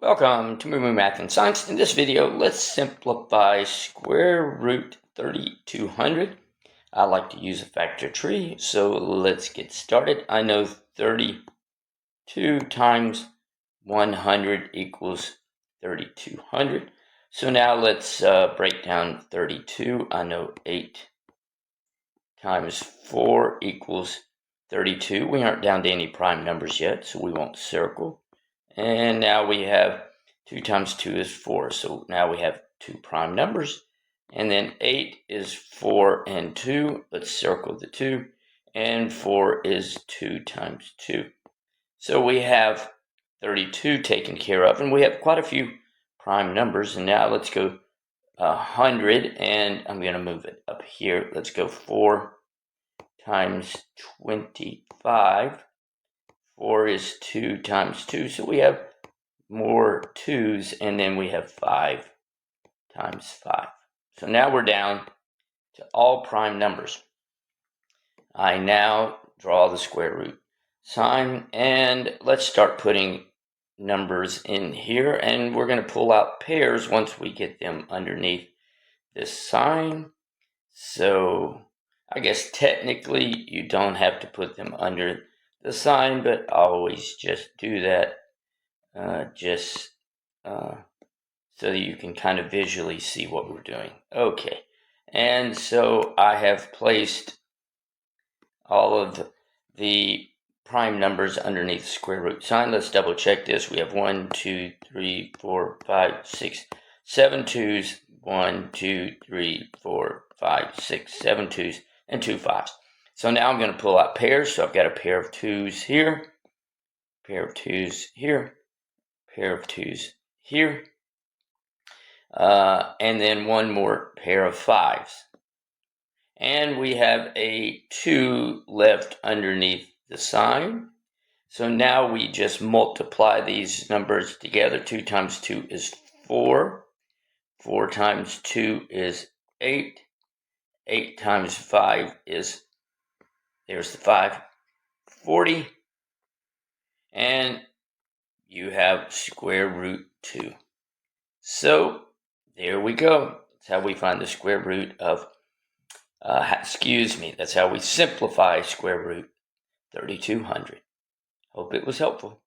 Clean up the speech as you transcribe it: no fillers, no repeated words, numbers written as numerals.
Welcome to Moo Math and Science. In this video, let's simplify square root 3200. I like to use a factor tree, so let's get started. I know 32 times 100 equals 3200. So now let's break down 32. I know 8 times 4 equals 32. We aren't down to any prime numbers yet, so we won't circle. And now we have 2 times 2 is 4. So now we have 2 prime numbers. And then 8 is 4 and 2. Let's circle the 2. And 4 is 2 times 2. So we have 32 taken care of. And we have quite a few prime numbers. And now let's go 100. And I'm going to move it up here. Let's go 4 times 25. 4 is 2 times 2, so we have more 2's, and then we have 5 times 5. So now we're down to all prime numbers. I now draw the square root sign, and let's start putting numbers in here, and we're going to pull out pairs once we get them underneath this sign. So I guess technically you don't have to put them under the sign, but I always just do that so that you can kind of visually see what we're doing. Okay, and so I have placed all of the prime numbers underneath the square root sign. Let's double check this. We have 1, 2, 3, 4, 5, 6, 7 2's, 1, 2, 3, 4, 5, 6, 7 2's, and 2 5's. So now I'm going to pull out pairs. So I've got a pair of 2's here, pair of 2's here, pair of 2's here, and then one more pair of 5's. And we have a 2 left underneath the sign. So now we just multiply these numbers together. 2 times 2 is 4. 4 times 2 is 8. 8 times 5 is, there's the 5, 40. And you have square root 2. So there we go. That's how we find the square root of, that's how we simplify square root 3200. Hope it was helpful.